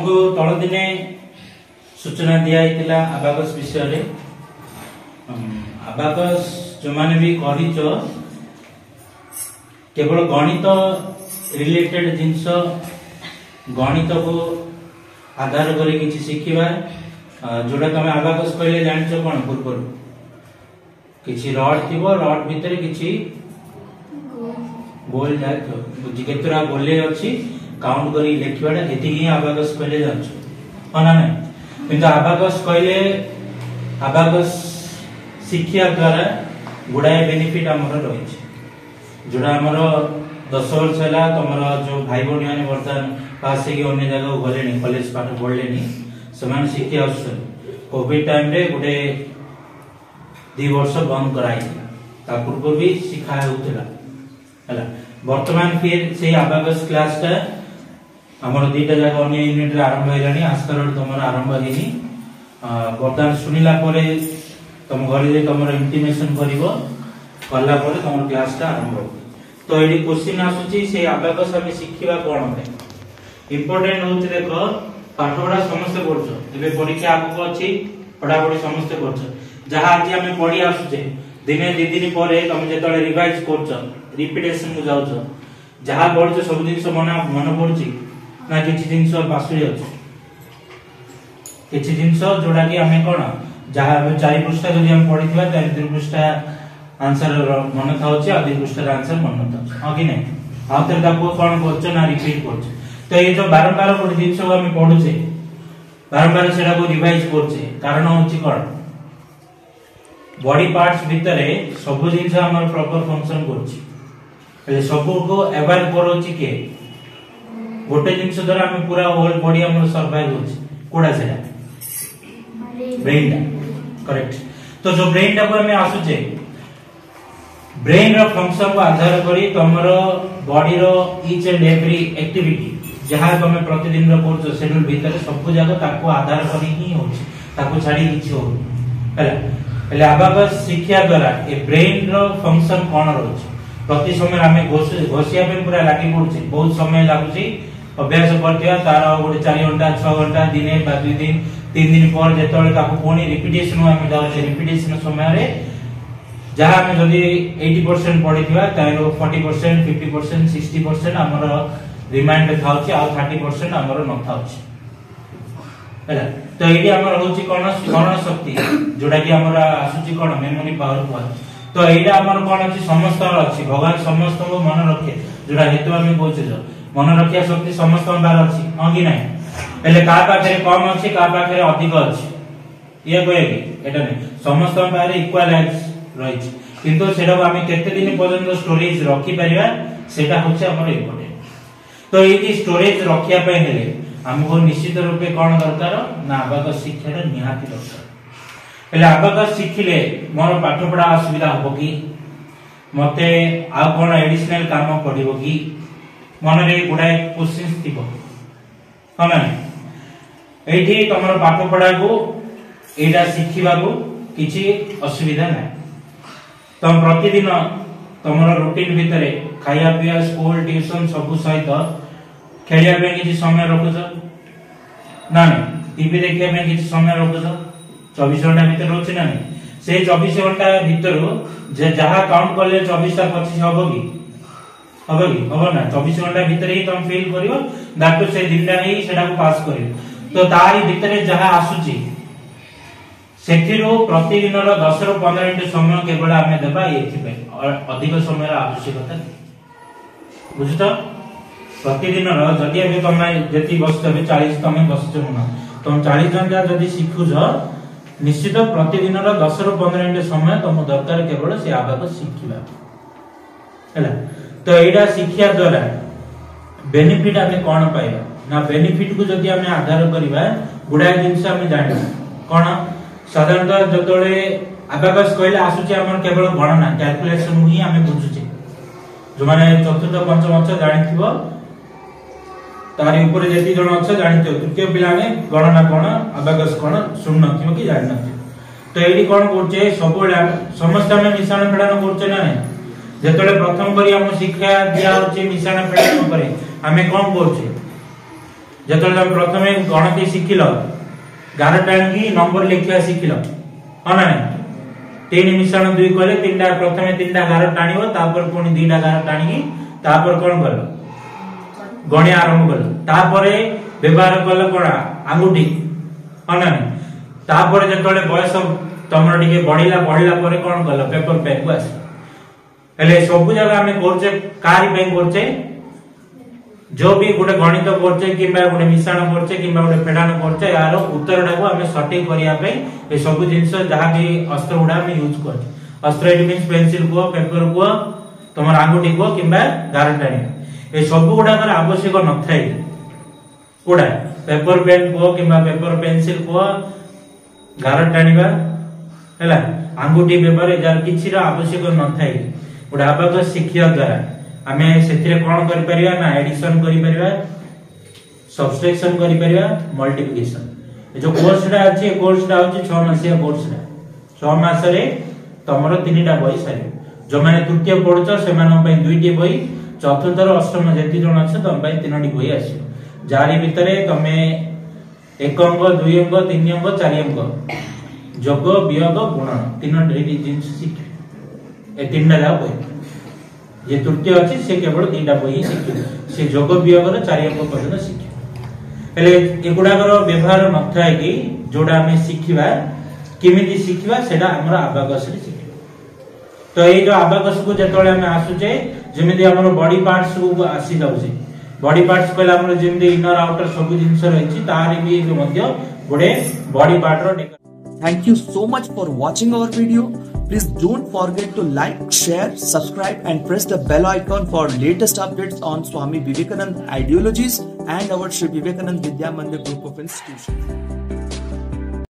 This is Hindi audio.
तुमको तल दिने सूचना दिया आबाकस विषय रे आबाकस जो माने भी करिचो केवल गणित रिलेटेड जिनस गणित को आधार करी किछि शिखिबा जोडा तमे आबाकस कहले जानचो कोन पूर्व किछि रड थिबो रड भितर किछि गोल जाय बुझी केतरा गोले अछि काउंट करी लेखिबाडा एति ही आबाकस कहले जानचो हना नै किंतु आबाकस कहले आबाकस शिक्षा द्वारा गुडाय बेनिफिट हमर रहिछ जोडा हमर 10 वर्ष हला तमरा जो भाई बहन माने वर्तमान पास के अन्य जगह गलेनी कॉलेज पाठ पढलेनी समान शिक्षा आसन कोविड टाइम रे गुडे 2 वर्ष बंद कराई ता पूर्व भी सिखा होतला हला वर्तमान फिर से आबाकस क्लास का हमर दीटा जगह अन्य यूनिट रे आरंभ हेलानी आस्कर तमरा आरंभ हेनी वर्तमान सुनिला परे तुम घरे जे तमरा इंटिमेशन करिवो करला परे तमर क्लास का आरंभ हो तो एडी क्वेश्चन आसुची से आबाकस हम शिखिबा कोन है इंपोर्टेंट होउछ देखो पाठपढ़ा समस्त करछो एबे परीक्षा आगु अछि पढ़ापढ़ी समस्त करछो जहा आज हमें पढ़ी आसुचे दिने दि दिन परे तुम जेतले रिवाइज करछो रिपीटेशन को जाउछो जहा पढ़छो सब दिन मन पड़छि ना किछि दिन बासुरी अछि किछि दिन जोडा कि हमें कोन जहा 4 पृष्ठ जदि हम पढ़िथिबा त 3 पृष्ठ आंसर मन थाउछि आ 2 पृष्ठ आंसर मन थाउछि हां कि नै आउतर ताको कोन करछो ना रिपीट करछो तो ये जो बारंबार कोन जिंस हम पढुछे बारंबार सेडा को रिवाइज करछे कारण होछि कोन बॉडी पार्ट्स भितरे सब जिंस हमर प्रॉपर फंक्शन करछि पहले सब को अवॉइड करोछि के गोटे जिंस द्वारा हम पूरा होल बॉडी हमर सर्वाइव होछि कोडा सेडा ब्रेन करेक्ट तो जो ब्रेन टा को हमें आसुचे ब्रेन रो फंक्शन को आधार करी तमरो बॉडी रो ईच एंड एवरी एक्टिविटी जहां तुम प्रतिदिन रो करछो शेड्यूल भीतर सब जगह ताको आधार करी ही होछि ताको छाडी किछि हो हला पहले आबाकस शिक्षा द्वारा ए ब्रेन रो फंक्शन कोन रहछि प्रति समय हमें घोसिया पे पूरा लागी पड़छि बहुत समय लागुछि अभ्यास करथिया तार गोटे 4 घंटा 6 घंटा दिने बा 2 दिन 3 दिन पर जेतले ताको कोनी रिपीटेशन हमें जाउछि रिपीटेशन समय रे जहां हमें जदी 80% पढिथिबा तारो 40% 50% 60% हमर रिमाइंड थाउछि आ 30% हमर न थाउछि हैला तो एडी हमर होछि कोन स्मरण शक्ति जोडा कि हमर आसुछि कोन मेमोरी पावर को तो एडा हमर कोन अछि समस्त अछि भगवान समस्त को मन रखे जोडा हेतु हम बोलछो मन रखिया शक्ति समस्त बार अछि हां कि नै पहले का पाखरे कम अछि का पाखरे अधिक अछि ये कोइ कि एटा नै समस्त बार इक्वल रहिछि किंतु सेडा हम केते दिन पर्यंत स्टोरेज रखि परिबा सेटा होछि हमर इम्पोर्टेंट तो ये स्टोरेज रखिया पे हेले हमको निश्चित रूपे कोन दरकार ना आबाकस शिक्षा निहाती दरकार पहले आबाकस शिखिले मोर पाठ पढ़ा असुविधा हो कि मते आ कोन एडिशनल काम पडिबो कि मन रे गुडाय क्वेश्चंस थिबो हना एठी तमरो पाठ पढ़ा को एडा शिखिबा को किछि असुविधा नै तम प्रतिदिन तमरो रूटीन भितरे खाया पिया स्कूल ट्यूशन सब सहित खेलिया पे किछि समय रखुछ ना टीवी देखिया पे किछि समय रखुछ 24 घंटा भीतर रोछ ना से 24 घंटा भीतर जे जहां काउंट करले 24 ता 25 होबो कि होबो ना 24 घंटा भीतर ही तुम फील करिवो दैट से दिनटा ही सेडा को पास करिवो तो तारी भीतर जहां आसुची सेथिरो प्रतिदिन रो 10 रो 15 मिनिट समय केवल हमें देबा एथि पे अधिक समय रा आवश्यकता बुझतो प्रतिदिन रो जदि अबे तुम जति बसते 40 तुम बसचो ना तुम 40 घंटा जदि सिखुज निश्चित प्रतिदिन रो 10 रो 15 मिनिट समय तुम दरकार केवल से आबाकस शिखिबा हैला तो एडा शिक्षा द्वारा बेनिफिट हमें कोन पाइबा ना बेनिफिट को जदि हमें आधार करिबा गुडा जिंस हमें जानि कोन साधारणतः जतले आबाकस कहले आसुची हमर केवल गणना कैलकुलेशन ही हमें बुझुचे जो माने चतुर्थ पंचम अक्षर जानिथिबो तारी ऊपर जेती जण अक्षर जानिथिबो तृतीय पिलाने गणना कोन आबाकस कोन सुन नथिबो कि जानि नथिबो तो एडी कोन करचे सबोला समस्त में मिश्रण फेडान करचे ना जेतले प्रथम करी हम शिक्षा दिया होचे मिश्रण फेडान करे हमें कोन करचे जतले तुम प्रथमे गणति शिखिल गार टाणी नंबर लिखा शिखिल हाँ ना 3 मिश्रण 2 कहले 3टा प्रथमे 3टा गार टाणिबो तापर पुनी 2टा गार टाणी तापर कोन करलो गणिया आरंभ करलो तापर व्यवहार करलो कोन आंगुठी हाँ ना तापर जतले बयस तमर टिके बढ़िला परे कोन करलो पेपर पेन को आस हेले सब जगह हमें करछे कारी पे करछे जो भी गोटे गणित करछे किबा गोटे मिश्रण करछे किबा गोटे फेडान करछे यार उत्तरटा को हमें सटीक करिया पे ए सब जिंस जहा भी अस्त्र गुडा हम यूज करछे अस्त्र इट मींस पेंसिल को पेपर को तमर आंगुठी को किबा गारटाणी ए सब गुडा कर आवश्यक नथाय कोडा पेपर पेन को किबा पेपर पेंसिल को गारटाणीबा हैला आंगुठी व्यवहार जार किछि रा आवश्यक नथाय गोटे अबाकस शिखिया द्वारा आमे सेथिरे कोन करि परिबा ना एडिशन करि परिबा सब्सट्रैक्शन करि परिबा मल्टीप्लिकेशन जो कोर्सडा अछि कोर्सडा होछि 6 मासिया कोर्सडा 6 मास रे तमरो 3टा बही सारि जो माने तृतीय पढुछ सेमान पय 2टी बही चतुर्थ रो अष्टम जेति जण अछि तम पय 3टी बही आसी जारी भितरे तमे 1 अंक 2 अंक 3 अंक 4 अंक जोग वियोग गुणन 3टी जिंस शिख ए 3टा जा बही ये तृतीय अछि से केवल 2टा बही शिख से जोग वियोग रो 4 अंक पर्यंत शिख हेले एगुडाकर व्यवहार नथाय कि जोडा हमें शिखिबा किमिति शिखिबा सेडा हमर अबाकस रे शिखिबा तो ए जो अबाकस को जतले हम आसुचे जेमिति हमर बॉडी पार्ट्स को आसी जाउचे बॉडी पार्ट्स कहला हमर जेमिति इनर आउटर सब जिंस रहिछि तारे भी मध्य गोडे बॉडी पार्ट रो Thank you so much for watching our video. Please don't forget to like, share, subscribe and press the bell icon for latest updates on Swami Vivekananda ideologies and our Sri Vivekananda Vidya Mandir group of institutions.